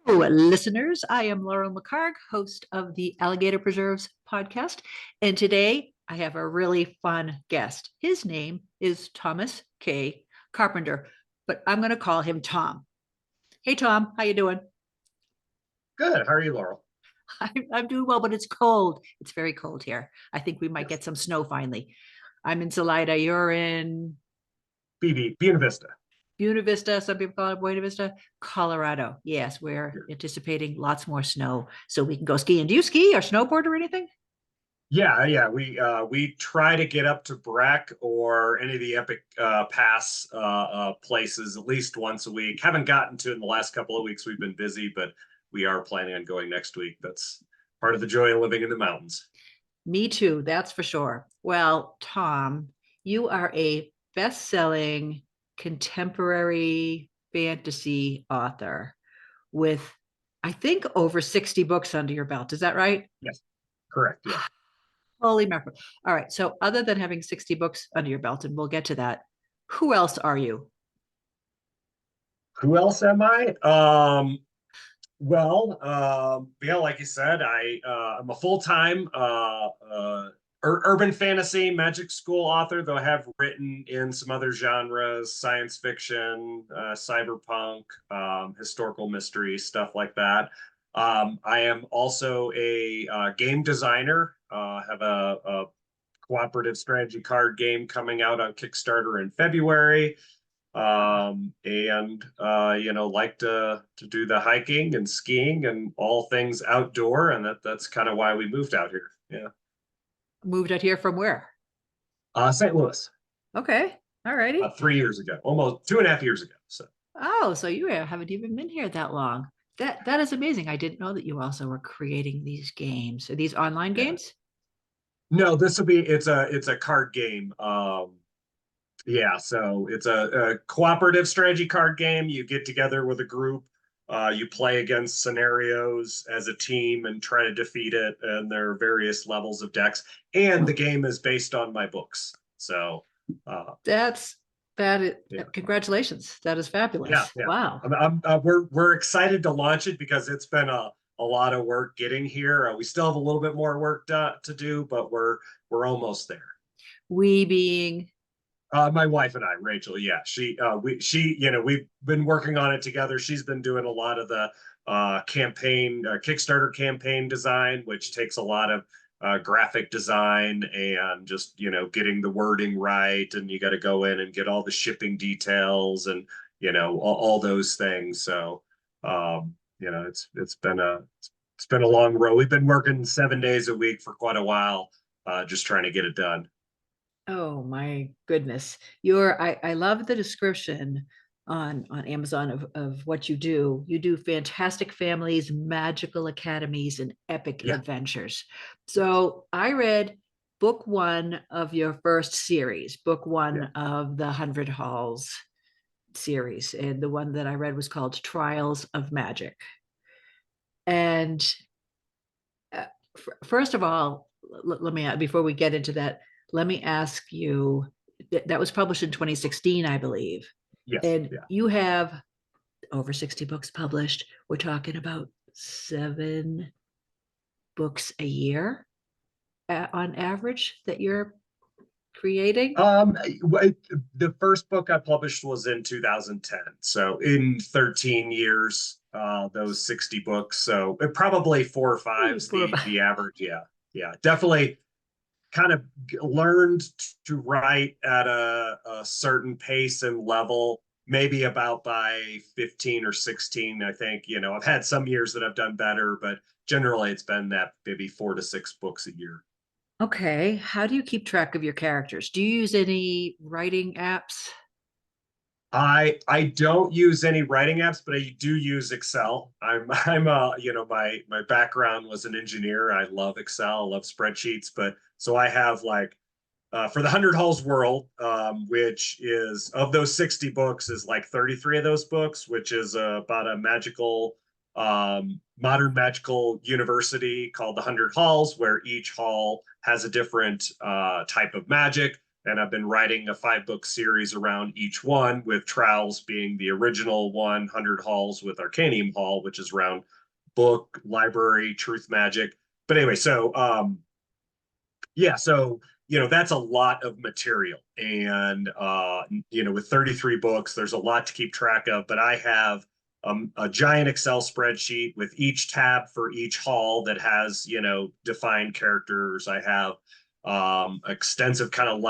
Listeners. I am Laurel McHargue, host of the Alligator Preserves podcast. And today I have a really fun guest. His name is Thomas K. Carpenter, but I'm going to call him Tom. Hey, Tom, how you doing? Good. How are you, Laurel? I'm doing well, but it's cold. It's very cold here. I think we might Yes. get some snow finally. I'm in Salida. You're in Buena Vista. Buena Vista. Some people call it Buena Vista, Colorado. Yes, we're Here. anticipating lots more snow so we can go skiing. Do you ski or snowboard or anything? Yeah. We try to get up to Breck or any of the Epic Pass places at least once a week. Haven't gotten to it in the last couple of weeks. We've been busy, but we are planning on going next week. That's part of the joy of living in the mountains. Me too, that's for sure. Well, Tom, you are a best-selling contemporary fantasy author with, I think, over 60 books under your belt. Is that right? Yes, correct. Yeah. Holy mackerel. All right. So, other than having 60 books under your belt, and we'll get to that, who else are you? Who else am I? Yeah, like you said, I'm a full-time urban fantasy magic school author, though I have written in some other genres, science fiction, cyberpunk, historical mystery, stuff like that. I am also a game designer. Have a cooperative strategy card game coming out on Kickstarter in February, and like to do the hiking and skiing and all things outdoor, and that's kind of why we moved out here. Yeah. Moved out here from where? St. Louis. Okay. All righty. 3 years ago, almost 2.5 years ago. So Oh, so you haven't even been here that long. That is amazing. I didn't know that you also were creating these games. Are these online yeah. games? No, it's a card game. Yeah, so it's a cooperative strategy card game. You get together with a group, you play against scenarios as a team and try to defeat it. And there are various levels of decks. And the game is based on my books. So That's that. yeah, Congratulations. That is yeah, fabulous. yeah. Wow. We're excited to launch it because it's been a lot of work getting here. We still have a little bit more work to do, but we're almost there. We being My wife and I, Rachel, yeah, we've been working on it together. She's been doing a lot of the Kickstarter campaign design, which takes a lot of graphic design and just getting the wording right, and you got to go in and get all the shipping details and all those things. So it's been a long road. We've been working 7 days a week for quite a while, just trying to get it done. Oh my goodness. I love the description on Amazon of what you do. You do fantastic families, magical academies, and epic Yeah, adventures. So I read book one of your first series, book yeah. one of the Hundred Halls series. And the one that I read was called Trials of Magic. And uh, first of all, let me, before we get into that, let me ask you, that was published in 2016, I believe. Yes, And yeah. you have over 60 books published. We're talking about 7 books a year on average that you're creating. The first book I published was in 2010. So in 13 years, those 60 books. So probably 4 or 5's the average. Yeah, yeah, definitely. Kind of learned to write at a certain pace and level, maybe about by 15 or 16. I think I've had some years that I've done better, but generally it's been that maybe 4 to 6 books a year. Okay. How do you keep track of your characters? Do you use any writing apps? I don't use any writing apps, but I do use Excel. I'm my background was an engineer. I love Excel, I love spreadsheets, but so I have like for the Hundred Halls world, which is of those 60 books, is like 33 of those books, which is about a modern magical university called the Hundred Halls, where each hall has a different type of magic. and I've been writing a 5-book series around each one, with Trials being the original one, 100 Halls with Arcanium Hall, which is around book, library, truth magic. But anyway, so yeah, so that's a lot of material, and with 33 books, there's a lot to keep track of. But I have a giant Excel spreadsheet with each tab for each hall that has defined characters. I have extensive kind of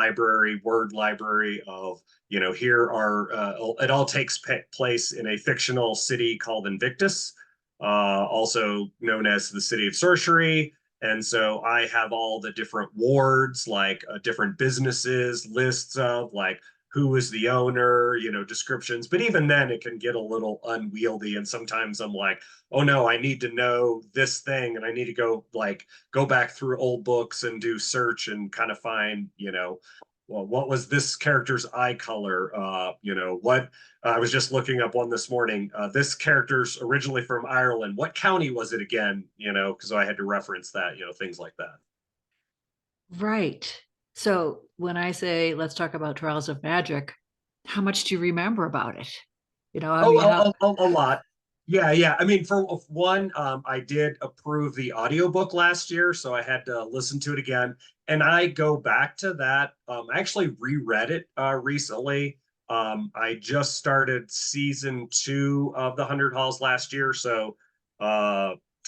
word library of here are it all takes place in a fictional city called Invictus, also known as the City of Sorcery. And so I have all the different wards, like different businesses, lists of like who is the owner, descriptions. But even then, it can get a little unwieldy. And sometimes I'm like, oh no, I need to know this thing, and I need to go back through old books and do search and kind of find, well, what was this character's eye color? What I was just looking up one this morning. This character's originally from Ireland. What county was it again? Because I had to reference that, things like that. Right. So when I say, let's talk about Trials of Magic, how much do you remember about it? I Oh, mean, how, a lot. Yeah, yeah. I mean, for one, I did approve the audiobook last year, so I had to listen to it again. And I go back to that. I actually reread it recently. I just started season 2 of the 100 Halls last year, so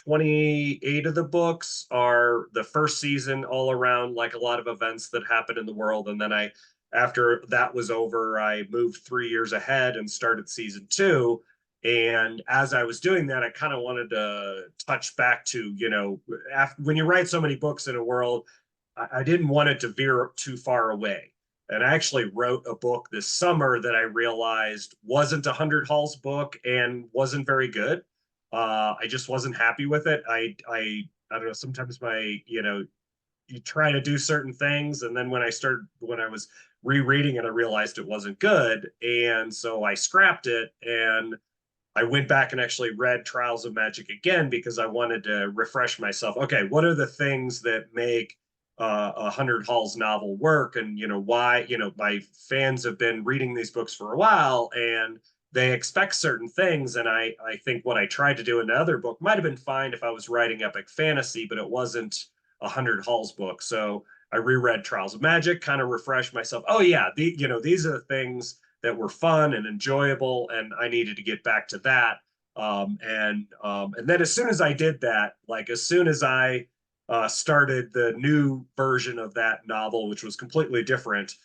28 of the books are the first season, all around like a lot of events that happen in the world. And then after that was over, I moved 3 years ahead and started season 2. And as I was doing that, I kind of wanted to touch back to, when you write so many books in a world, I didn't want it to veer too far away. And I actually wrote a book this summer that I realized wasn't a 100 Halls book and wasn't very good. I just wasn't happy with it. I don't know, sometimes you try to do certain things, and then when I was rereading it, I realized it wasn't good, and so I scrapped it, and I went back and actually read Trials of Magic again because I wanted to refresh myself. Okay, what are the things that make a 100 Halls novel work, and why? My fans have been reading these books for a while, and they expect certain things. And I think what I tried to do in the other book might have been fine if I was writing epic fantasy, but it wasn't a 100 Halls book. So I reread Trials of Magic, kind of refreshed myself. Oh yeah, these are the things that were fun and enjoyable, and I needed to get back to that. And then as soon as I did that, like as soon as I started the new version of that novel, which was completely different,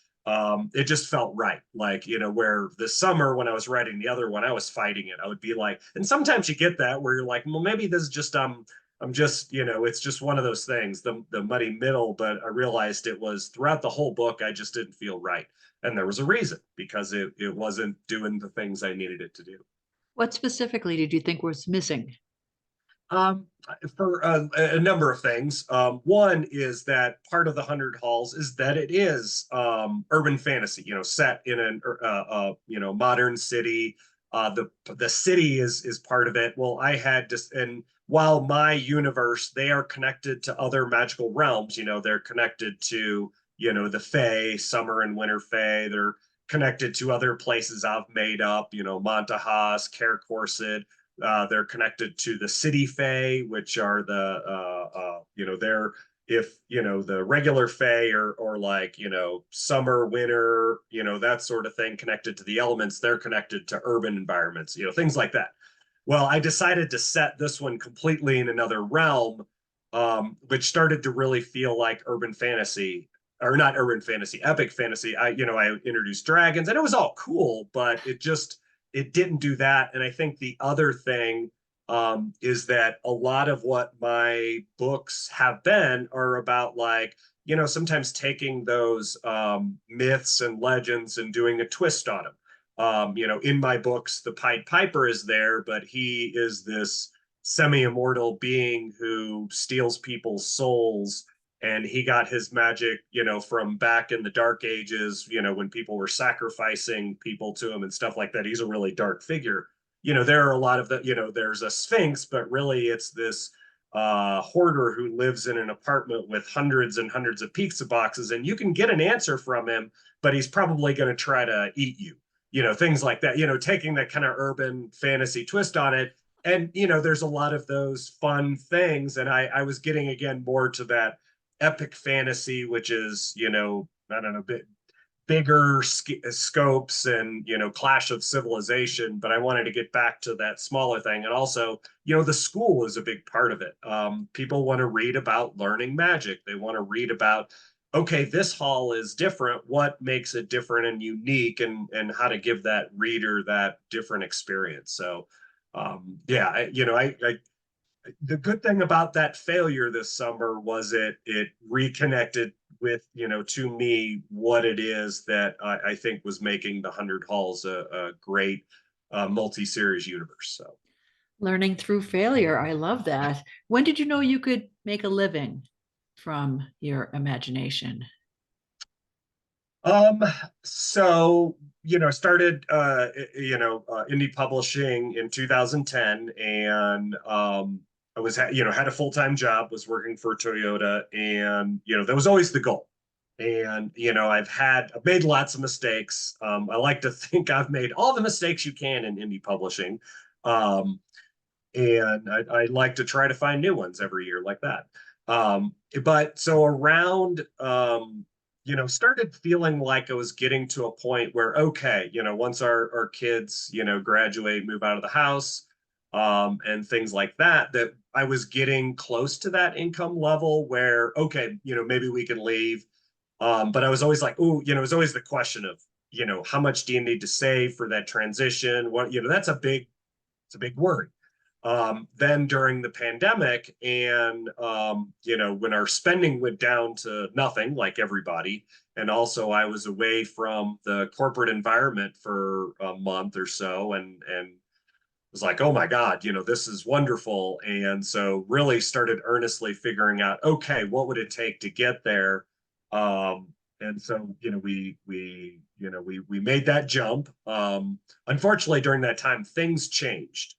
it just felt right. Like, where this summer when I was writing the other one, I was fighting it. I would be like, and sometimes you get that where you're like, well, maybe this is just I'm just, it's just one of those things, the muddy middle. But I realized it was throughout the whole book, I just didn't feel right. And there was a reason, because it wasn't doing the things I needed it to do. what specifically did you think was missing? Um, for a number of things. One is that part of the 100 Halls is that it is urban fantasy, set in an modern city. The city is part of it. Well, I had just, and while my universe, they are connected to other magical realms. They're connected to the Fae, Summer and Winter Fae. They're connected to other places I've made up. Montahas, Care Corset. They're connected to the City Fae, which are they're, if the regular Fae or like summer, winter, that sort of thing, connected to the elements. They're connected to urban environments, things like that. Well, I decided to set this one completely in another realm, which started to really feel like urban fantasy, or not urban fantasy, epic fantasy. I introduced dragons, and it was all cool, but it didn't do that. And I think the other thing is that a lot of what my books have been are about, like, sometimes taking those myths and legends and doing a twist on them. In my books, the Pied Piper is there, but he is this semi-immortal being who steals people's souls, and he got his magic from back in the dark ages, when people were sacrificing people to him and stuff like that. He's a really dark figure. There are a lot of the, there's a sphinx, but really it's this hoarder who lives in an apartment with hundreds and hundreds of pizza boxes, and you can get an answer from him, but he's probably going to try to eat you. Things like that, taking that kind of urban fantasy twist on it. And, there's a lot of those fun things. And I was getting, again, more to that epic fantasy, which is, I don't know, bigger scopes and, clash of civilization. But I wanted to get back to that smaller thing. And also, the school is a big part of it. People want to read about learning magic. They want to read about, okay, this hall is different. What makes it different and unique, and how to give that reader that different experience. So, yeah, the good thing about that failure this summer was it reconnected with, to me, what it is that I think was making the 100 Halls a great multi-series universe. So, Learning through failure. I love that. When did you know you could make a living from your imagination? So, started, indie publishing in 2010, and, I was, had a full-time job, was working for Toyota, and, that was always the goal. And, I've made lots of mistakes. I like to think I've made all the mistakes you can in indie publishing. Um, and I like to try to find new ones every year like that. But so around, started feeling like I was getting to a point where, okay, once our kids, graduate, move out of the house, and things like that, that I was getting close to that income level where, okay, maybe we can leave. But I was always like, oh, it was always the question of, how much do you need to save for that transition? What, it's a big worry. Then during the pandemic, and when our spending went down to nothing, like everybody, and also I was away from the corporate environment for a month or so, and was like, oh my God, this is wonderful. And so really started earnestly figuring out, okay, what would it take to get there? And so, we made that jump. Unfortunately, during that time, things changed,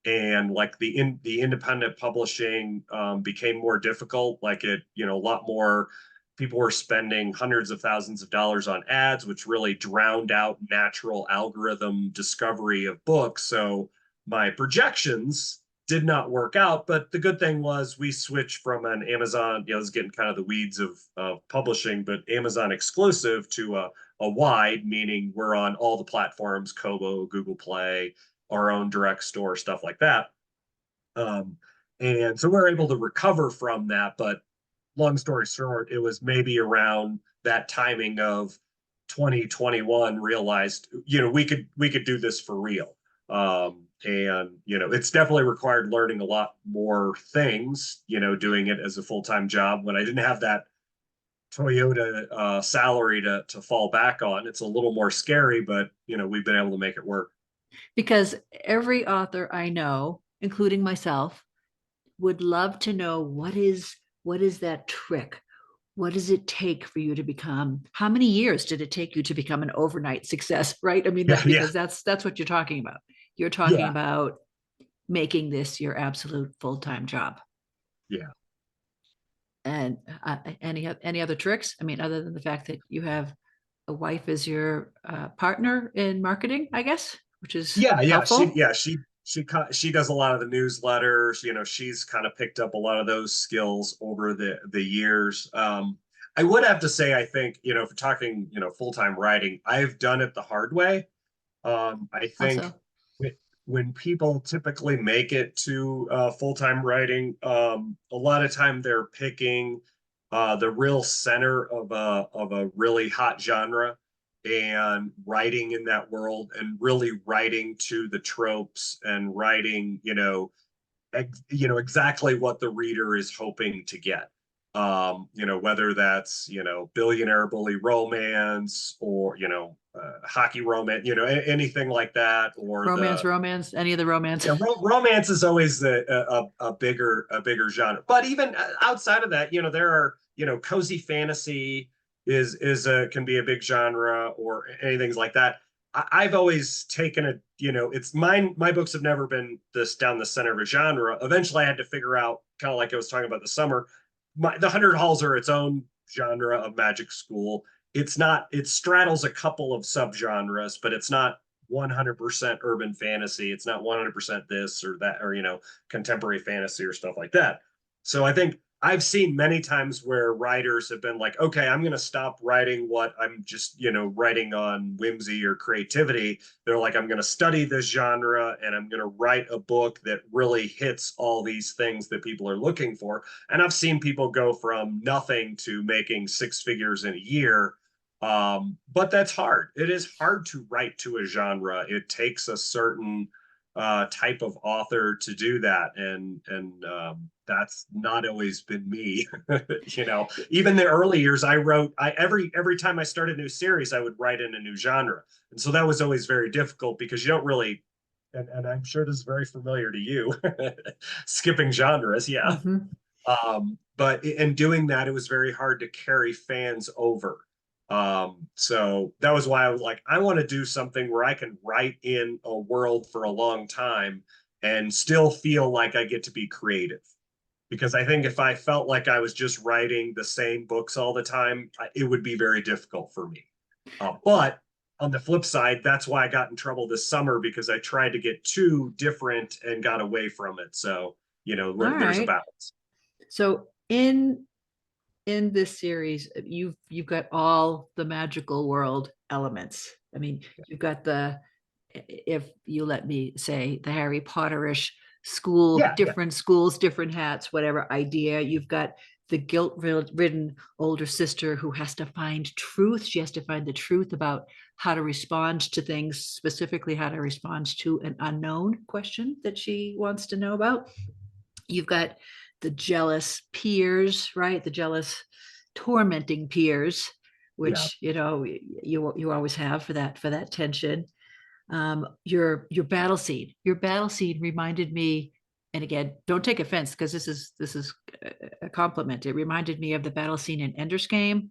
and like the independent publishing became more difficult. Like a lot more people were spending hundreds of thousands of dollars on ads, which really drowned out natural algorithm discovery of books. So my projections did not work out. But the good thing was we switched from an Amazon, this is getting kind of the weeds of publishing, but Amazon exclusive to a wide, meaning we're on all the platforms, KOBO, Google Play, our own direct store, stuff like that. And so we're able to recover from that. But long story short, it was maybe around that timing of 2021 realized, we could do this for real. And it's definitely required learning a lot more things, doing it as a full-time job when I didn't have that Toyota salary to fall back on. It's a little more scary, but we've been able to make it work. Because every author I know, including myself, would love to know what is that trick? What does it take for you to become? How many years did it take you to become an overnight success? Right? I mean, because that's what you're talking about. You're talking about making this your absolute full-time job. Yeah. And any other tricks? I mean, other than the fact that you have a wife as your partner in marketing, I guess, which is helpful. She does a lot of the newsletters. She's kind of picked up a lot of those skills over the years. I would have to say, I think, if we're talking, full-time writing, I've done it the hard way. I think Also, when people typically make it to full-time writing, a lot of time they're picking the real center of a really hot genre and writing in that world, and really writing to the tropes, and writing, exactly what the reader is hoping to get. Whether that's, billionaire bully romance, or, hockey romance, anything like that, or romance, any of the romance. romance is always a bigger genre. But even outside of that, there are, cozy fantasy can be a big genre, or anything like that. I've always taken a, it's mine. My books have never been this down the center of a genre. Eventually, I had to figure out, kind of like I was talking about the summer, the 100 Halls are its own genre of magic school. It's not, it straddles a couple of subgenres, but it's not 100% urban fantasy. It's not 100% this or that, or, contemporary fantasy or stuff like that. So I think I've seen many times where writers have been like, okay, I'm going to stop writing what I'm just, writing on whimsy or creativity. They're like, I'm going to study this genre and I'm going to write a book that really hits all these things that people are looking for. And I've seen people go from nothing to making six figures in a year. But that's hard. It is hard to write to a genre. It takes a certain type of author to do that, and that's not always been me. Even the early years, I wrote. Every time I started a new series, I would write in a new genre, and so that was always very difficult because you don't really. And I'm sure this is very familiar to you, skipping genres, yeah. Mhm. But in doing that, it was very hard to carry fans over. So that was why I was like, I want to do something where I can write in a world for a long time and still feel like I get to be creative. Because I think if I felt like I was just writing the same books all the time, it would be very difficult for me. But on the flip side, that's why I got in trouble this summer because I tried to get too different and got away from it. So, All there's a right. balance. So in this series, you've got all the magical world elements. I mean, you've got the, if you let me say, the Harry Potterish school, Yeah, yeah, different schools, different hats, whatever idea. You've got the guilt-ridden older sister who has to find truth. She has to find the truth about how to respond to things, specifically how to respond to an unknown question that she wants to know about. You've got the jealous peers, right? The jealous, tormenting peers, yeah. which you always have for that tension. Your battle scene. Your battle scene reminded me, and again, don't take offense because this is a compliment. It reminded me of the battle scene in Ender's Game.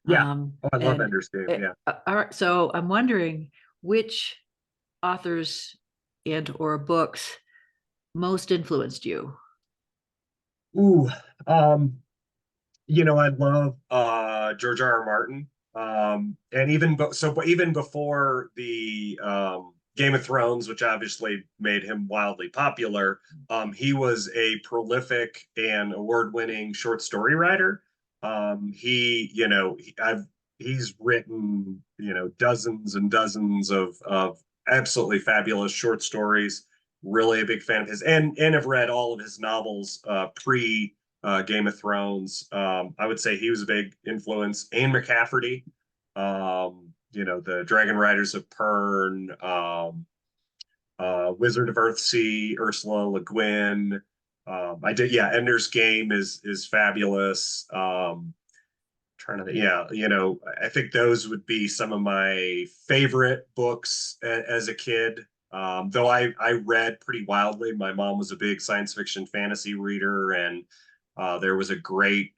Yeah. Oh, I love And Ender's Game. Yeah. all right, so I'm wondering which authors and or books most influenced you. Ooh, I love George R. R. Martin. And even before the Game of Thrones, which obviously made him wildly popular, he was a prolific and award-winning short story writer. He's written, dozens and dozens of absolutely fabulous short stories. Really a big fan of his, and have read all of his novels pre Game of Thrones. I would say he was a big influence. Anne McCafferty, the Dragon Riders of Pern, Wizard of Earthsea, Ursula Le Guin. I did, yeah. Ender's Game is fabulous. Trying to, yeah, I think those would be some of my favorite books as a kid. Though I read pretty wildly. My mom was a big science fiction fantasy reader, and there was a great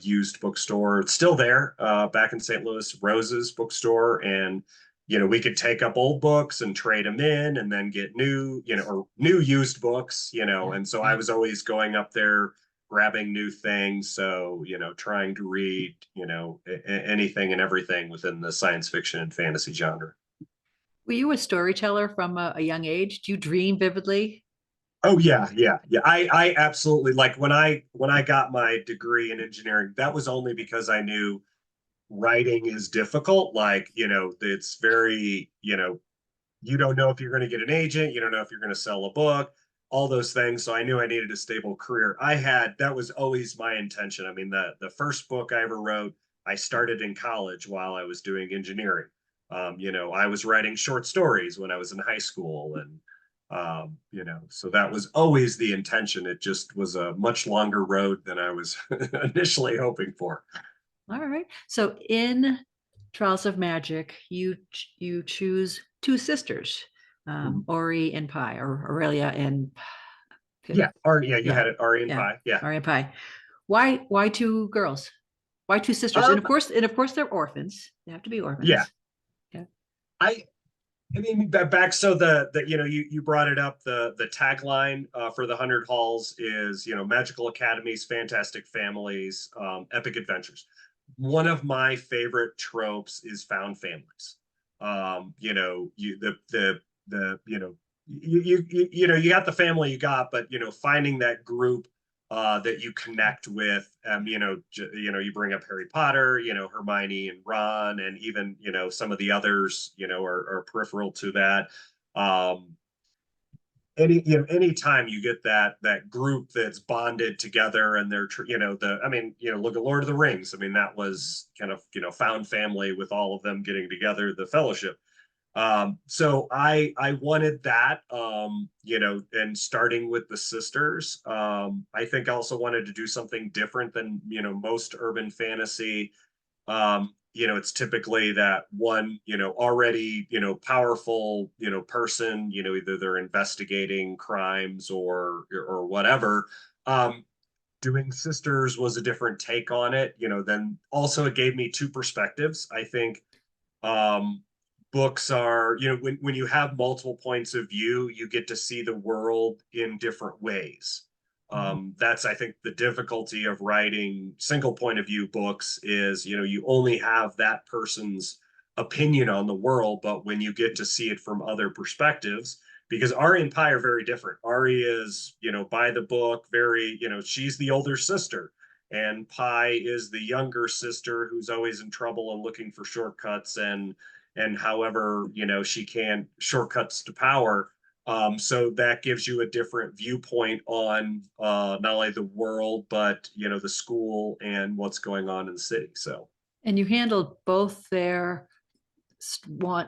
used bookstore. It's still there back in St. Louis, Rose's bookstore. And, we could take up old books and trade them in and then get new, or new used books, Yeah, and so I yeah. was always going up there grabbing new things. So, trying to read, anything and everything within the science fiction and fantasy genre. Were you a storyteller from a young age? Do you dream vividly? Oh yeah, yeah, yeah. I absolutely, like when I got my degree in engineering, that was only because I knew writing is difficult. Like, it's very, you don't know if you're going to get an agent, you don't know if you're going to sell a book, all those things. So I knew I needed a stable career. That was always my intention. I mean, the first book I ever wrote, I started in college while I was doing engineering. I was writing short stories when I was in high school, and so that was always the intention. It just was a much longer road than I was initially hoping for. All right. So in Trials of Magic, you choose two sisters, Mhm. Ori and Pi, or Aurelia and Yeah, Ari, yeah, you yeah, had it, Ari and yeah, Pi. Yeah. Ori and Pi. Why two girls? Why two sisters? Um, And of course they're orphans. They have to be yeah. orphans. Yeah. I I mean, back so the you know you brought it up, the tagline for the 100 Halls is, magical academies, fantastic families, epic adventures. One of my favorite tropes is found families. You the you got the family you got, but finding that group that you connect with. You bring up Harry Potter, Hermione and Ron, and even some of the others, are peripheral to that. Um, anytime you get that group that's bonded together and they're look at Lord of the Rings. I mean, that was kind of found family with all of them getting together, the Fellowship. So I wanted that, and starting with the sisters. I think I also wanted to do something different than most urban fantasy. It's typically that one, already, powerful, person, either they're investigating crimes or whatever. Doing sisters was a different take on it. Then also it gave me two perspectives. I think um books are, when you have multiple points of view, you get to see the world in different ways. That's, I think, the difficulty of writing single point of view books is, you only have that person's opinion on the world. But when you get to see it from other perspectives, because Ari and Pi are very different. Ari is, by the book, very, she's the older sister, and Pi is the younger sister who's always in trouble and looking for shortcuts, and however she can shortcuts to power. So that gives you a different viewpoint on not only the world, but the school and what's going on in the city. So And you handled both their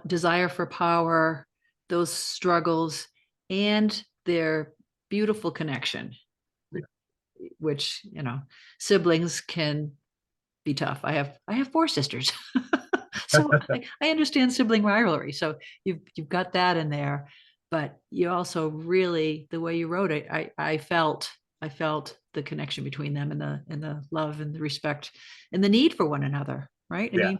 desire for power, those struggles, and their beautiful connection, yeah. which siblings can be tough. I have four sisters. So I understand sibling rivalry. So you've got that in there, but you also really, the way you wrote it, I felt the connection between them, and the love and the respect and the need for one another. Right? I Yeah. mean,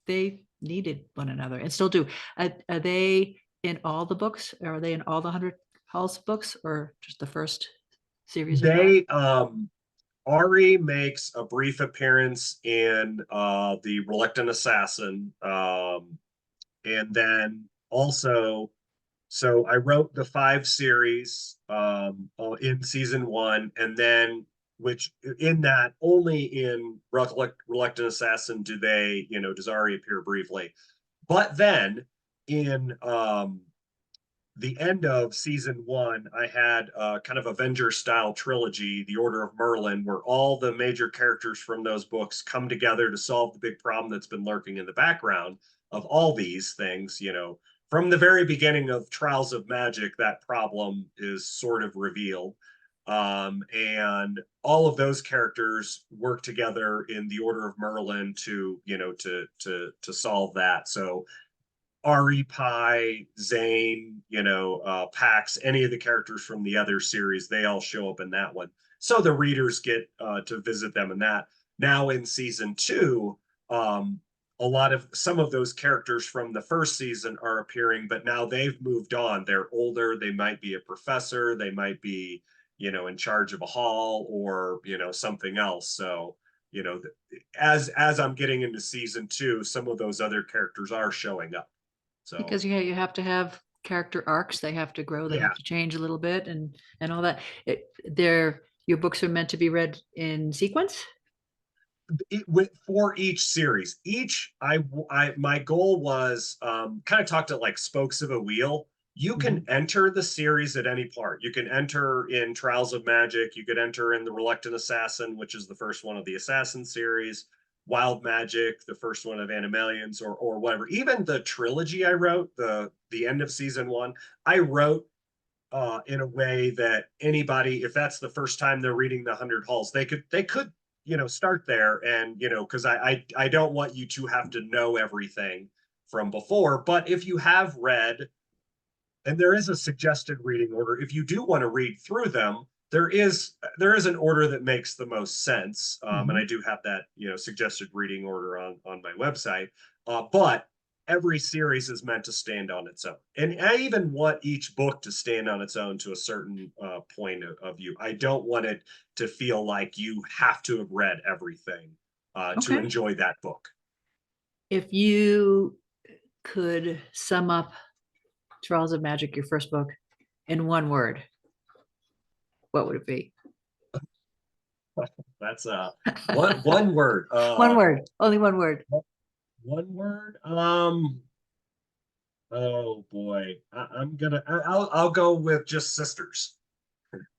they needed one another and still do. Are they in all the books? Are they in all the 100 Halls books, or just the first series of five? They Ari makes a brief appearance in the Reluctant Assassin, and then also, so I wrote the 5 series in season 1, and then which in that only in Reluctant Assassin does Ari appear briefly. But then in the end of season 1, I had kind of Avengers style trilogy, The Order of Merlin, where all the major characters from those books come together to solve the big problem that's been lurking in the background of all these things. From the very beginning of Trials of Magic, that problem is sort of revealed. And all of those characters work together in the Order of Merlin to solve that. So Ari, Pi, Zane, Pax, any of the characters from the other series, they all show up in that one. So the readers get to visit them in that. Now in season 2, some of those characters from the first season are appearing, but now they've moved on. They're older. They might be a professor. They might be, in charge of a hall, or, something else. So, as I'm getting into season 2, some of those other characters are showing up. So Because you have to have character arcs. They have to grow. They yeah, have to change a little bit, and all that. Your books are meant to be read in sequence. for each series, my goal was kind of talked at like spokes of a wheel. You can Mhm. enter the series at any part. You can enter in Trials of Magic. You could enter in the Reluctant Assassin, which is the first one of the Assassin series. Wild Magic, the first one of Animalians, or whatever. Even the trilogy I wrote, the end of season 1, I wrote in a way that anybody, if that's the first time they're reading the 100 Halls, they could start there, and because I don't want you to have to know everything from before. But if you have read, and there is a suggested reading order, if you do want to read through them, there is an order that makes the most sense, and I Mhm. do have that suggested reading order on my website. But every series is meant to stand on its own. And I even want each book to stand on its own to a certain point of view. I don't want it to feel like you have to have read everything to Okay. enjoy that book. If you could sum up Trials of Magic, your first book, in one word, what would it be? That's one word. One word, only one word. One word. Oh boy, I'll go with just sisters.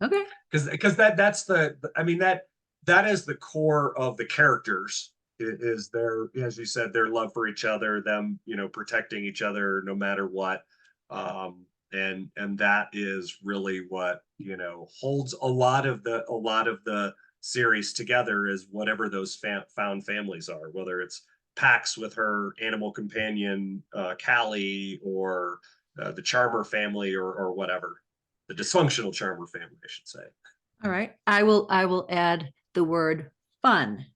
Okay. Because that's the, I mean, that is the core of the characters, is their, as you said, their love for each other, them, you know, protecting each other no matter what. And that is really what, you know, holds a lot of the series together, is whatever those found families are, whether it's Pax with her animal companion Callie, or the Charmer family, or whatever, the dysfunctional Charmer family, I should say. All right. I will add the word fun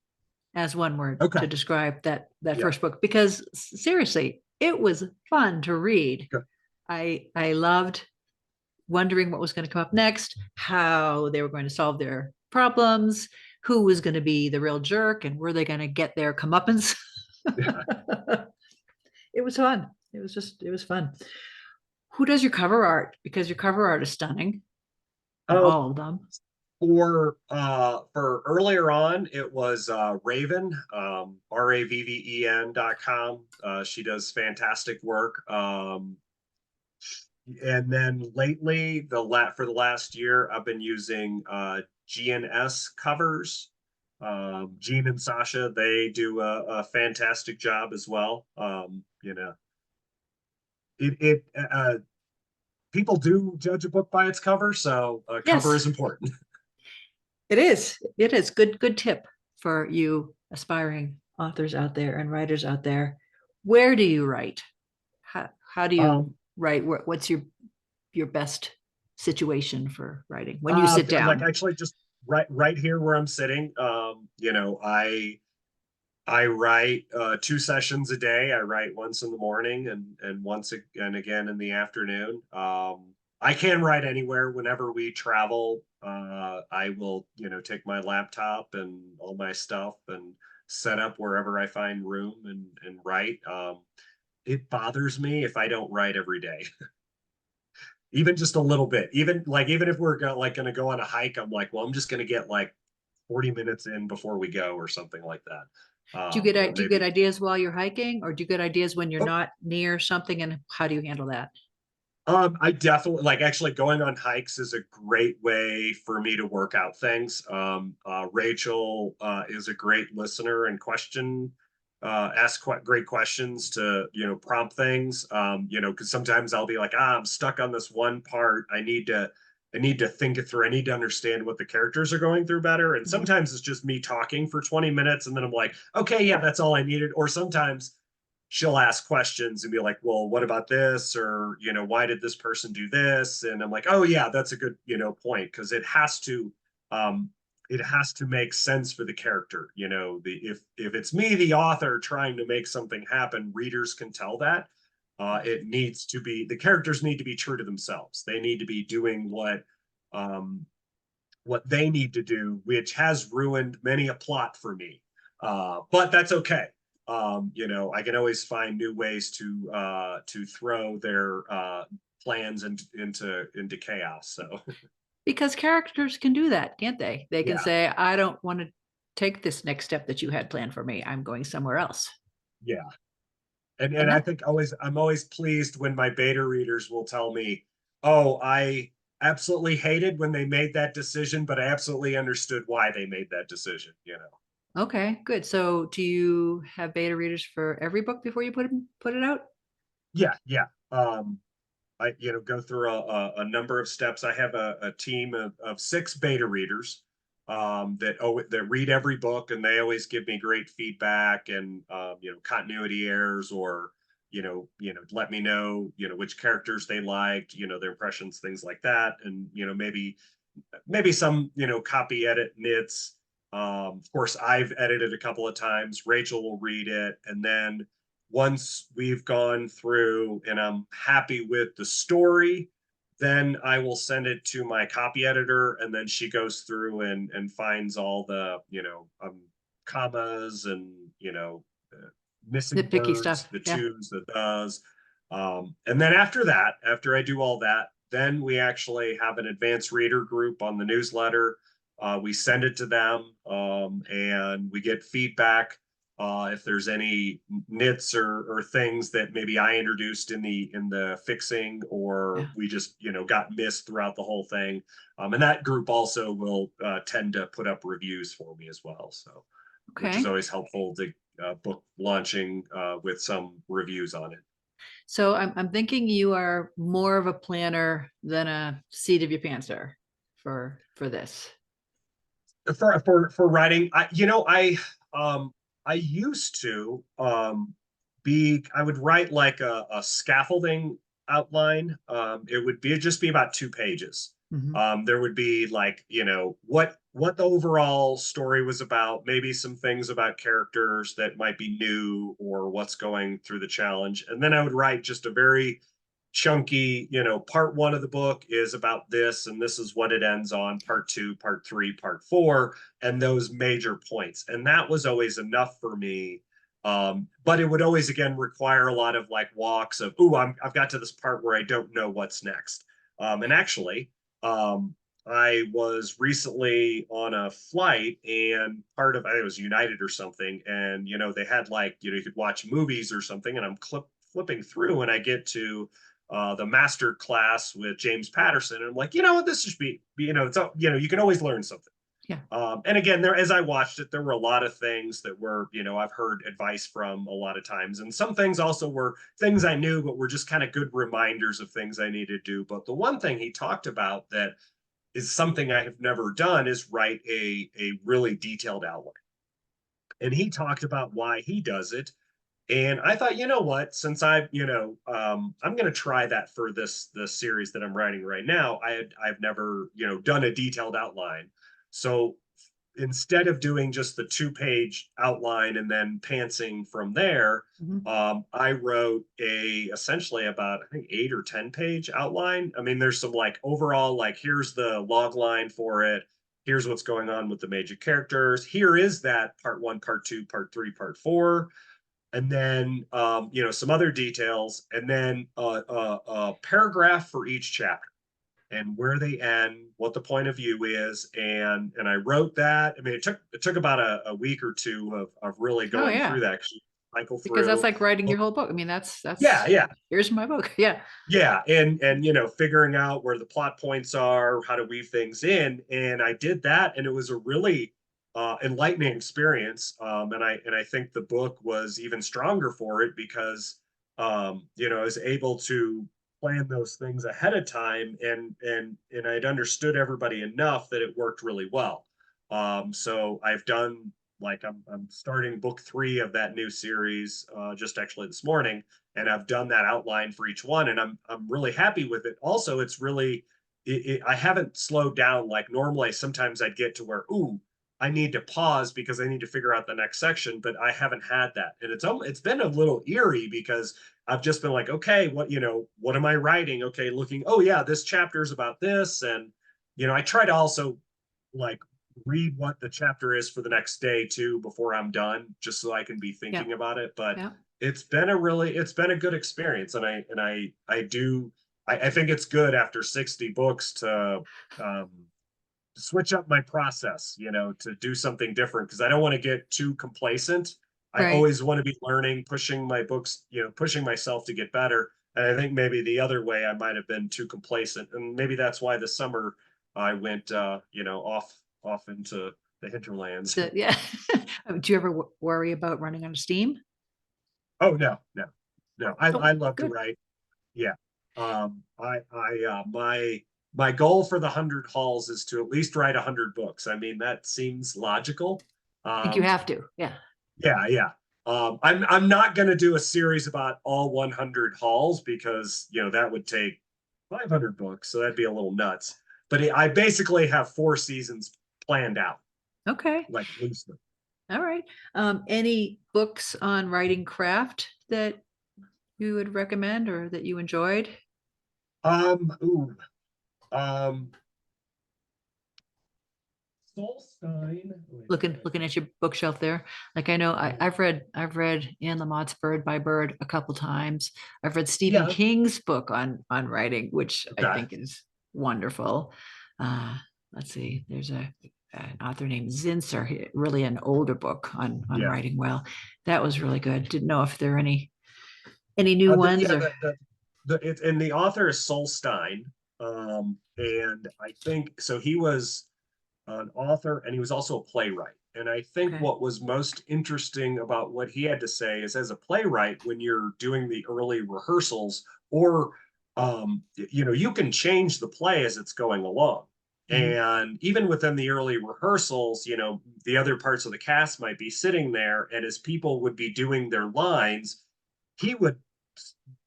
as one word Okay. to describe that Yeah. first book, because seriously, it was fun to read. Okay. I loved wondering what was going to come up next, how they were going to solve their problems, who was going to be the real jerk, and were they going to get their comeuppance. Yeah. It was fun. It was fun. Who does your cover art? Because your cover art is stunning on Um, all of them. for earlier on, it was Raven, RAVVEN.com. She does fantastic work. And then lately, for the last year, I've been using GNS covers. Gene and Sasha, they do a fantastic job as well. You know, it people do judge a book by its cover, so a cover Yes, is important. it is. It is. Good tip for you aspiring authors out there and writers out there. Where do you write? How do you Um, write? What's your best situation for writing when you sit like down? actually just right here where I'm sitting. You know, I write 2 sessions a day. I write once in the morning and once and again in the afternoon. I can write anywhere. Whenever we travel, I will, you know, take my laptop and all my stuff and set up wherever I find room and write. It bothers me if I don't write every day. Even just a little bit. Even if we're gonna go on a hike, I'm like, well, I'm just gonna get like 40 minutes in before we go, or something like that. Or Do you get maybe. ideas while you're hiking, or do you get ideas when you're Oh, not near something? And how do you handle that? I definitely like, actually going on hikes is a great way for me to work out things. Rachel is a great listener and ask great questions to, you know, prompt things. You know, because sometimes I'll be like, I'm stuck on this one part. I need to think it through. I need to understand what the characters are going through better. And Mhm. sometimes it's just me talking for 20 minutes, and then I'm like, okay, yeah, that's all I needed. Or sometimes she'll ask questions and be like, well, what about this? Or, you know, why did this person do this? And I'm like, oh yeah, that's a good, you know, point. Cause um, it has to make sense for the character. You know, if it's me, the author, trying to make something happen, readers can tell that. It needs to be, the characters need to be true to themselves. They need to be doing um, what they need to do, which has ruined many a plot for me. But that's okay. You know, I can always find new ways to throw their plans into chaos. So Because characters can do that, can't they? They can yeah, say, I don't want to take this next step that you had planned for me. I'm going somewhere else. yeah. And And I that, think I'm always pleased when my beta readers will tell me, "Oh, I absolutely hated when they made that decision, but I absolutely understood why they made that decision." You know. okay, good. So do you have beta readers for every book before you put it out? Yeah, yeah. I, you know, go through a number of steps. I have a team of 6 beta readers that read every book, and they always give me great feedback and you know, continuity errors, or let me know, you know, which characters they liked, you know, their impressions, things like that. And you know, maybe some, you know, copy edit nits. Of course, I've edited a couple of times. Rachel will read it, and then once we've gone through and I'm happy with the story, then I will send it to my copy editor, and then she goes through and finds all the, commas and, missing Nitpicky words, stuff. the Yeah. twos, the does. And then after that, after I do all that, then we actually have an advanced reader group on the newsletter. We send it to them, and we get feedback. If there's any nits or things that maybe I introduced in the fixing, or Yeah. we just got missed throughout the whole thing, and that group also will tend to put up reviews for me as well. So, which is Okay. always helpful to book launching with some reviews on it. So I'm thinking you are more of a planner than a seat of your pantser for this. For writing, I used to be I would write like a scaffolding outline. It would be just be about 2 pages. Mhm. There would be like, what the overall story was about, maybe some things about characters that might be new or what's going through the challenge. And then I would write just a very chunky, part one of the book is about this, and this is what it ends on, part two, part three, part four, and those major points. And that was always enough for me. But it would always, again, require a lot of like walks of, I've got to this part where I don't know what's next. And actually, I was recently on a flight, and part of I think it was United or something, and they had like you could watch movies or something, and I'm flipping through, and I get to the master class with James Patterson, and I'm like, this should be it's you can always learn something. Yeah. And again, there as I watched it, there were a lot of things that were I've heard advice from a lot of times, and some things also were things I knew, but were just kind of good reminders of things I needed to do. But the one thing he talked about that is something I have never done is write a really detailed outline. And he talked about why he does it. And I thought, what, since I'm going to try that for this series that I'm writing right now. I've never, done a detailed outline. So instead of doing just the 2-page outline and then pantsing from there, Mhm. I wrote essentially about, I think, 8 or 10 page outline. I mean, there's some like overall, like, here's the log line for it. Here's what's going on with the major characters. Here is that part one, part two, part three, part four, and then some other details, and then a paragraph for each chapter and where they end, what the point of view is, and I wrote that. I mean, it took about a week or two of really Oh going yeah. through that, cycle Because that's through. like writing Well, your whole book. I mean, that's yeah, yeah, here's my book. Yeah. yeah, and figuring out where the plot points are, how to weave things in, and I did that, and it was a really enlightening experience. And I think the book was even stronger for it because I was able to plan those things ahead of time, and I'd understood everybody enough that it worked really well. So I've done like I'm starting book 3 of that new series just actually this morning, and I've done that outline for each one, and I'm really happy with it. Also, it's really I haven't slowed down like normally. Sometimes I'd get to where I need to pause because I need to figure out the next section, but I haven't had that, and it's been a little eerie because I've just been like, okay, what am I writing? Okay, looking, oh yeah, this chapter is about this, and I try to also like read what the chapter is for the next day too before I'm done, just so I can be Yeah. thinking about it. But Yeah. it's been a good experience, and I think it's good after 60 books to um, switch up my process, to do something different, because I don't want to get too complacent. I Right. always want to be learning, pushing my books, pushing myself to get better. And I think maybe the other way I might have been too complacent, and maybe that's why this summer I went, off into the hinterlands. Yeah. Do you ever worry about running out of steam? Oh no, no, no. Oh, I love to good. write. Yeah. My goal for the 100 halls is to at least write 100 books. I mean, that seems logical. I think you Um, have to. Yeah. yeah, yeah. I'm not going to do a series about all 100 halls because that would take 500 books, so that'd be a little nuts. But I basically have 4 seasons planned out, Okay. like loosely. All right. Any books on writing craft that you would recommend or that you enjoyed? Ooh, um, Solstein. Looking at your bookshelf there. Like I know I've read Anne Lamott's Bird by Bird a couple times. I've read Stephen Yeah. King's book on writing, which I Okay. think is wonderful. Uh, let's see, there's an author named Zinsser, really an older book on Yeah. writing well. That was really good. Didn't know if there are any new ones Yeah. or And the author is Solstein. And I think so. He was an author and he was also a playwright. And I think okay. what was most interesting about what he had to say is, as a playwright, when you're doing the early rehearsals, or you can change the play as it's going along. Mhm. And even within the early rehearsals, the other parts of the cast might be sitting there, and as people would be doing their lines, he would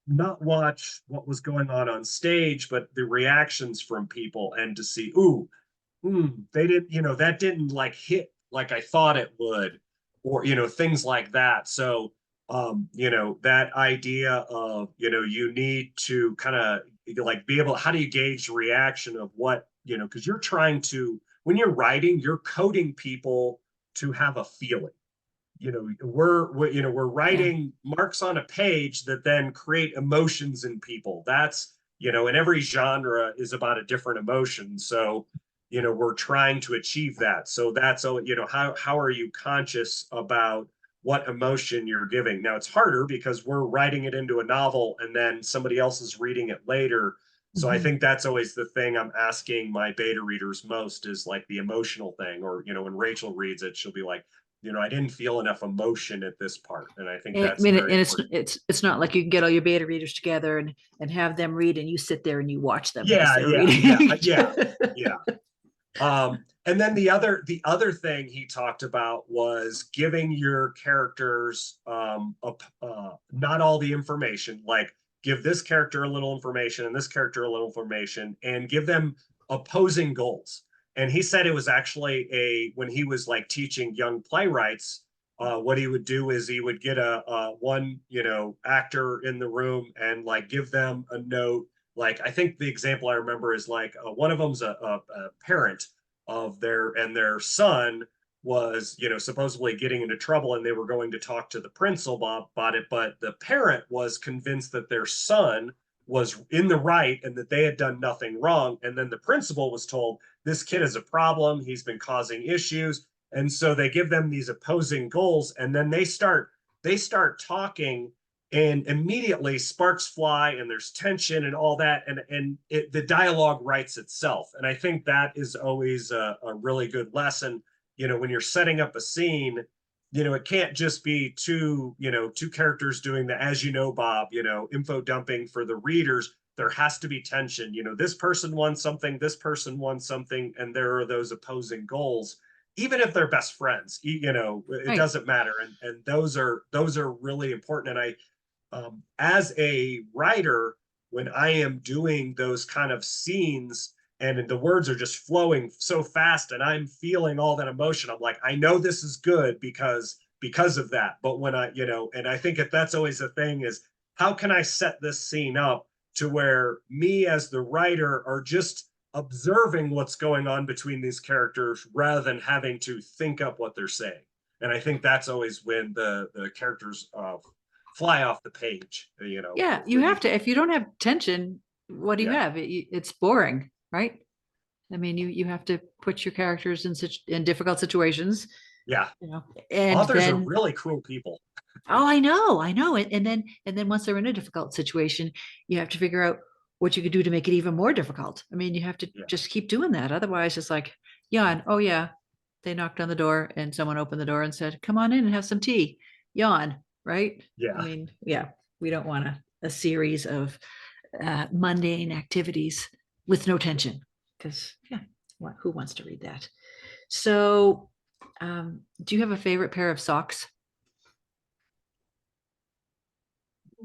not watch what was going on stage, but the reactions from people, and to see, ooh, they didn't, that didn't like hit like I thought it would, or, things like that. So, that idea of, you need to kind of like be able, how do you gauge the reaction of what, because you're trying to, when you're writing, you're coding people to have a feeling. We're Yeah. writing marks on a page that then create emotions in people. That's, and every genre is about a different emotion. So, we're trying to achieve that. So that's, how are you conscious about what emotion you're giving? Now it's harder because we're writing it into a novel and then somebody else is reading it later. So I Mhm. think that's always the thing I'm asking my beta readers most, is like the emotional thing. Or, when Rachel reads it, she'll be like, I didn't feel enough emotion at this part. And I think I that's mean, very and it's important. it's not like you can get all your beta readers together and have them read, and you sit there and you watch them as Yeah, they're yeah, yeah, reading. yeah, yeah. And then the other thing he talked about was giving your characters not all the information, like give this character a little information and this character a little information, and give them opposing goals. And he said it was actually when he was like teaching young playwrights, what he would do is he would get a one, actor in the room and like give them a note. Like, I think the example I remember is like, one of them's a parent of their son was, supposedly getting into trouble, and they were going to talk to the principal about it, but the parent was convinced that their son was in the right and that they had done nothing wrong. And then the principal was told, this kid is a problem, he's been causing issues. And so they give them these opposing goals, and then they start talking, and immediately sparks fly and there's tension and all that, and the dialogue writes itself. And I think that is always a really good lesson. When you're setting up a scene, it can't just be two characters doing the, as Bob, info dumping for the readers. There has to be tension. This person wants something, this person wants something, and there are those opposing goals. Even if they're best friends, it Right. doesn't matter. And those are really important. And as a writer, when I am doing those kind of scenes and the words are just flowing so fast and I'm feeling all that emotion, I'm like, I know this is good because of that. But when and I think that's always the thing, is how can I set this scene up to where me as the writer are just observing what's going on between these characters rather than having to think up what they're saying. And I think that's always when the characters fly off the page, Yeah, you when you have to. do If that. you don't have tension, what do you Yeah. have? It's boring, right? I mean, you have to put your characters in difficult situations, Yeah. you know, and Authors are then really cruel people. oh, I know it, and then once they're in a difficult situation, you have to figure out what you could do to make it even more difficult. I mean, you have to Yeah. just keep doing that. Otherwise, it's like, yawn. Oh yeah, they knocked on the door and someone opened the door and said, "Come on in and have some tea." Yawn, right? I Yeah. mean, yeah, we don't want a series of mundane activities with no tension, because yeah, who wants to read that? So, do you have a favorite pair of socks?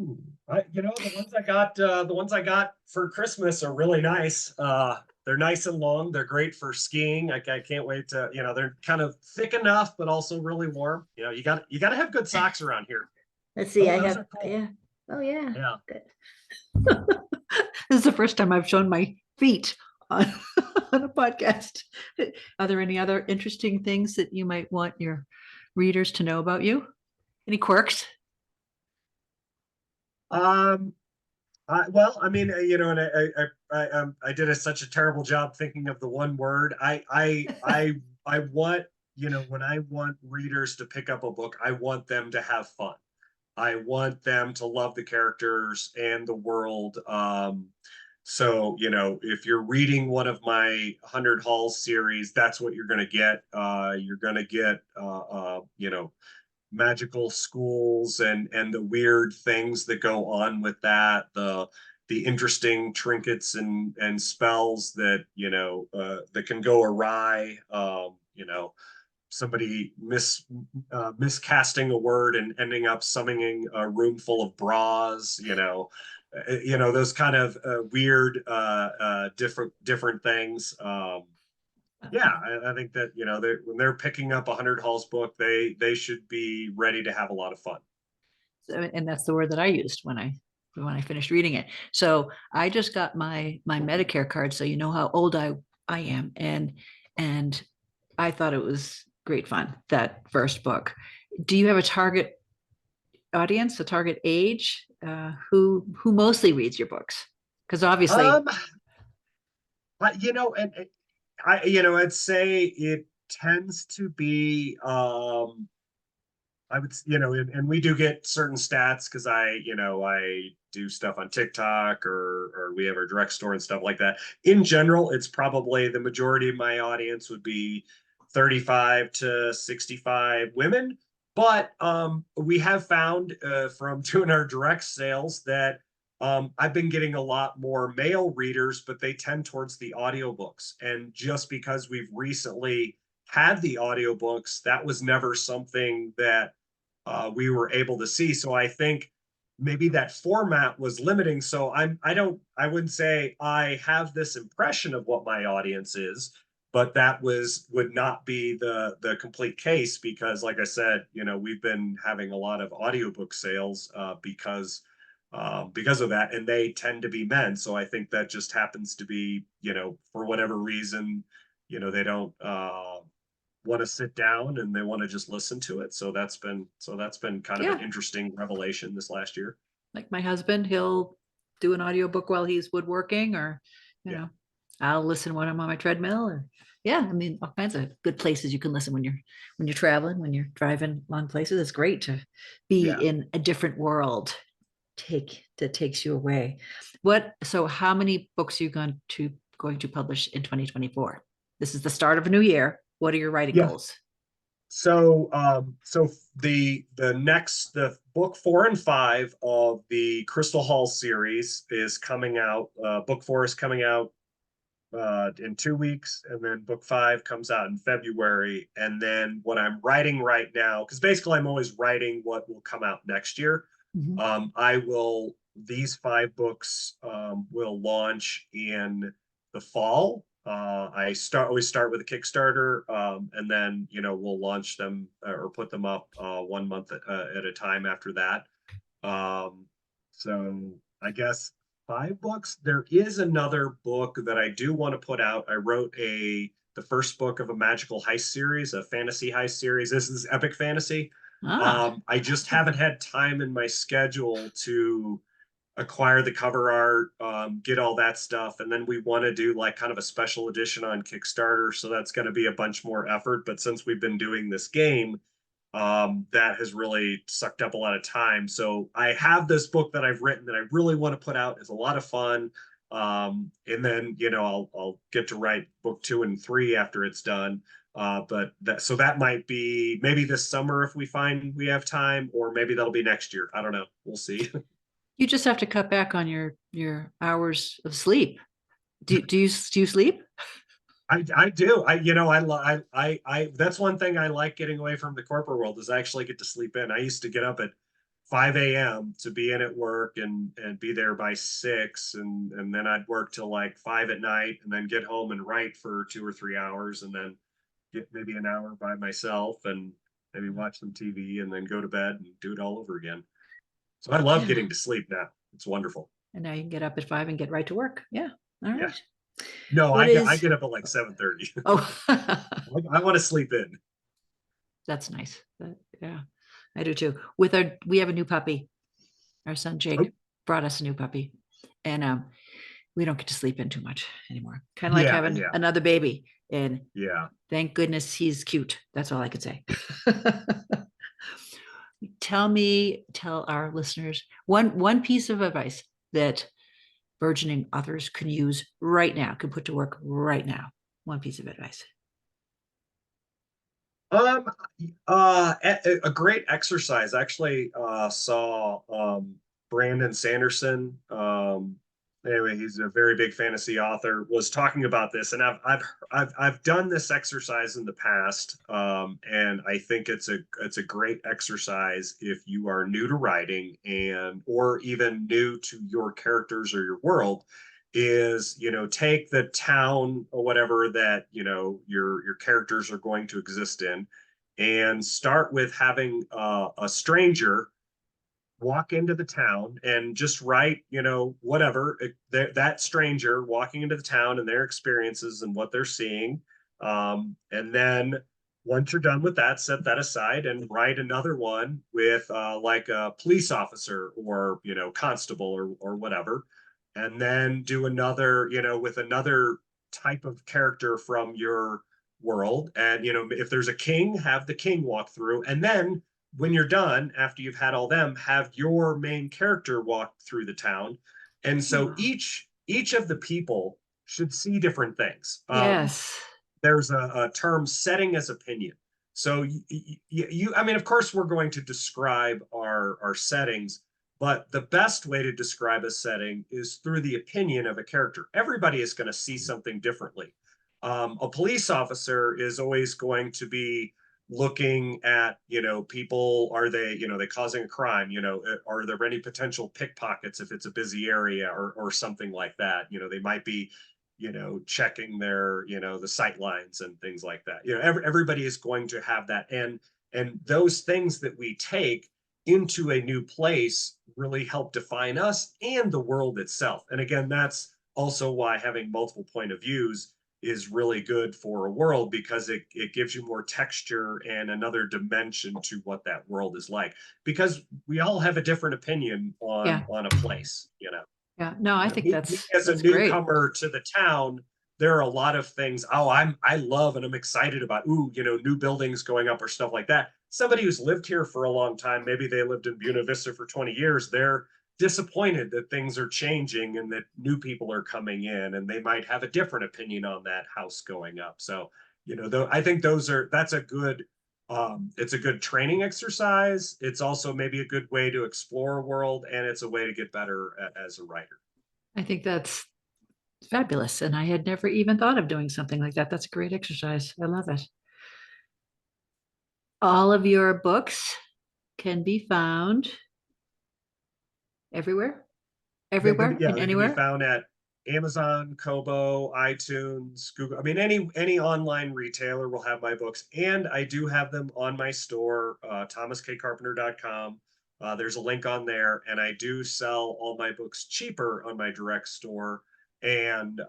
Ooh. The ones I got for Christmas are really nice. They're nice and long. They're great for skiing. I can't wait to, they're kind of thick enough, but also really warm. You got to have good socks around here. Let's see, I Those have, are cool. yeah. Oh, yeah. Yeah. Good. This is the first time I've shown my feet on, on a podcast. Are there any other interesting things that you might want your readers to know about you? Any quirks? Um, well, I mean, and I did such a terrible job thinking of the one word. I want, when I want readers to pick up a book, I want them to have fun. I want them to love the characters and the world. So, if you're reading one of my 100 Halls series, that's what you're going to get. You're going to get, magical schools and the weird things that go on with that, the interesting trinkets and spells that that can go awry. Somebody miscasting a word and ending up summoning a room full of bras. Those kind of weird, different things. Yeah, I think that when they're picking up a 100 Halls book, they should be ready to have a lot of fun. And that's the word that I used when I finished reading it. So I just got my Medicare card, so you know how old I am, and I thought it was great fun, that first book. Do you have a target audience, a target age? Who mostly reads your books? Because obviously, Um, and I'd say it tends to be I would, and we do get certain stats because I do stuff on TikTok or we have our direct store and stuff like that. In general, it's probably the majority of my audience would be 35 to 65 women. But we have found from doing our direct sales that I've been getting a lot more male readers, but they tend towards the audiobooks. And just because we've recently had the audiobooks, that was never something that we were able to see. So I think maybe that format was limiting. So I wouldn't say I have this impression of what my audience is, but that would not be the complete case because, like I said, we've been having a lot of audiobook sales because of that, and they tend to be men. So I think that just happens to be, for whatever reason, they don't want to sit down and they want to just listen to it. So that's been kind of an yeah, interesting revelation this last year. like my husband, he'll do an audiobook while he's woodworking, or you Yeah. know, I'll listen when I'm on my treadmill, or yeah, I mean, all kinds of good places you can listen when you're traveling, when you're driving long places. It's great to be Yeah. in a different world that takes you away. So how many books are you going to publish in 2024? This is the start of a new year. What are your writing Yeah. goals? So the book 4 and 5 of the Crystal Hall series is coming out. Book 4 is coming out in 2 weeks, and then book 5 comes out in February. And then what I'm writing right now, because basically I'm always writing what will come out next year. Mhm. These 5 books will launch in the fall. I always start with a Kickstarter, and then we'll launch them or put them up 1 month at a time after that. Um, so I guess 5 books. There is another book that I do want to put out. I wrote the first book of a magical heist series, a fantasy heist series. This is epic fantasy. Ah, I just haven't had time in my schedule to acquire the cover art, get all that stuff, and then we want to do like kind of a special edition on Kickstarter. So that's going to be a bunch more effort. But since we've been doing this game, that has really sucked up a lot of time. So I have this book that I've written that I really want to put out. It's a lot of fun. And then I'll get to write book 2 and 3 after it's done. So that might be maybe this summer if we find we have time, or maybe that'll be next year. I don't know. We'll see. you just have to cut back on your hours of sleep. Do you sleep? I do. I that's one thing I like getting away from the corporate world is I actually get to sleep in. I used to get up at 5 a.m. to be in at work and be there by 6, and then I'd work till like 5 at night and then get home and write for 2 or 3 hours and then get maybe an hour by myself and maybe watch some TV and then go to bed and do it all over again. So I love Yeah. getting to sleep now. It's wonderful. And now you can get up at 5 and get right to work. Yeah. All Yeah. right. No, What I is, get up at like 7:30. oh, I want to sleep in. that's nice. Yeah, I do too. We have a new puppy. Our son Oh, Jake brought us a new puppy, and we don't get to sleep in too much anymore. Kind of like yeah, having yeah, another baby. And yeah. thank goodness he's cute. That's all I could say. Tell our listeners one piece of advice that burgeoning authors can use right now, can put to work right now. One piece of advice. Um, a great exercise. I actually saw Brandon Sanderson. Anyway, he's a very big fantasy author. Was talking about this, and I've done this exercise in the past, and I think it's a great exercise if you are new to writing and or even new to your characters or your world. Is take the town or whatever that your characters are going to exist in, and start with having a stranger walk into the town and just write, whatever, that stranger walking into the town and their experiences and what they're seeing. And then once you're done with that, set that aside and write another one with like a police officer or, constable or whatever. And then do another, with another type of character from your world. And, if there's a king, have the king walk through. And then when you're done, after you've had all them, have your main character walk through the town. And so Oh, each of the people should see different things. yes. There's a term, setting as opinion. So I mean, of course, we're going to describe our settings, but the best way to describe a setting is through the opinion of a character. Everybody is going to see something differently. A police officer is always going to be looking at, people, are they causing a crime, are there any potential pickpockets if it's a busy area or something like that. They might be checking their, the sight lines and things like that. Everybody is going to have that. And those things that we take into a new place really help define us and the world itself. And again, that's also why having multiple point of views is really good for a world, because it gives you more texture and another dimension to what that world is like, because we all have a different opinion Yeah. on a place. Yeah. No, I think Me as a that's great. newcomer to the town, there are a lot of things. Oh, I love and I'm excited about. Ooh, new buildings going up or stuff like that. Somebody who's lived here for a long time, maybe they lived in Buena Vista for 20 years. They're disappointed that things are changing and that new people are coming in, and they might have a different opinion on that house going up. So, though I think that's a good it's a good training exercise. It's also maybe a good way to explore a world, and it's a way to get better as a writer. I think that's fabulous. And I had never even thought of doing something like that. That's a great exercise. I love it. All of your books can be found everywhere, everywhere Yeah, and they can be anywhere. found at Amazon, Kobo, iTunes, Google. I mean, any online retailer will have my books, and I do have them on my store, thomaskcarpenter.com. There's a link on there, and I do sell all my books cheaper on my direct store, and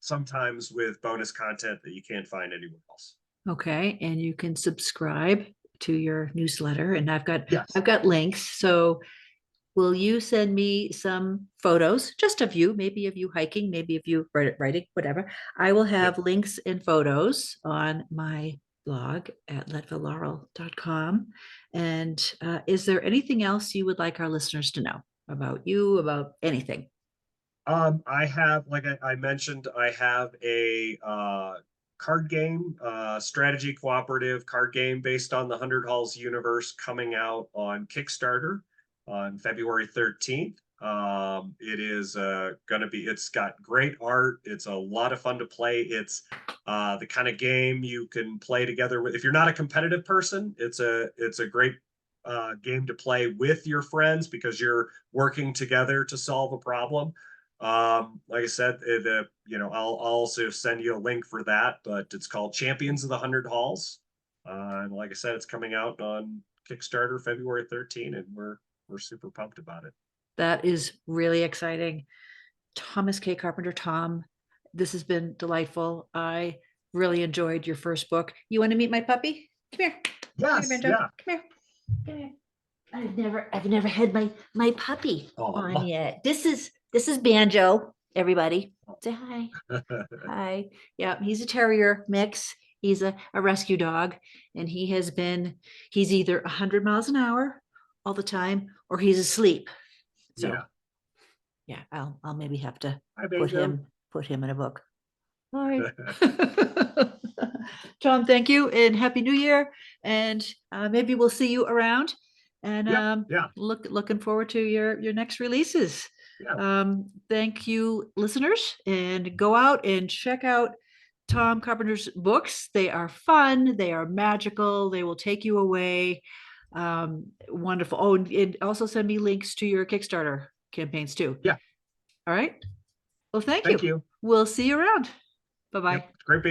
sometimes with bonus content that you can't find anywhere else. Okay. And you can subscribe to your newsletter. And Yes. I've got links. So will you send me some photos just of you, maybe of you hiking, maybe of you writing, whatever? I will Yep. have links and photos on my blog at letvillelaurel.com. And is there anything else you would like our listeners to know about you, about anything? I have, like I mentioned, I have a card game, strategy cooperative card game based on the 100 Halls universe coming out on Kickstarter on February 13th. It is going to be, it's got great art. It's a lot of fun to play. It's the kind of game you can play together with. If you're not a competitive person, it's a great game to play with your friends because you're working together to solve a problem. Like I said, I'll also send you a link for that, but it's called Champions of the 100 Halls. And like I said, it's coming out on Kickstarter February 13, and we're super pumped about it. That is really exciting. Thomas K. Carpenter, Tom, this has been delightful. I really enjoyed your first book. You want to meet my puppy? Come here. Yes, Come here, yeah. Come here. Come here. I've never had my puppy on yet. This is Banjo, everybody. Say hi. Hi. Yeah, he's a terrier mix. He's a rescue dog, and he's either 100 miles an hour all the time, or he's asleep. So yeah, I'll maybe have to put him in a book. All right. Tom, thank you, and Happy New Year. And maybe we'll see you around. And looking forward to your next releases. Thank you, listeners, and go out and check out Tom Carpenter's books. They are fun, they are magical, they will take you away. Wonderful. Oh, and also send me links to your Kickstarter campaigns too. Yeah. All right. Well, thank you. We'll see you around. Bye-bye. Yep. Great being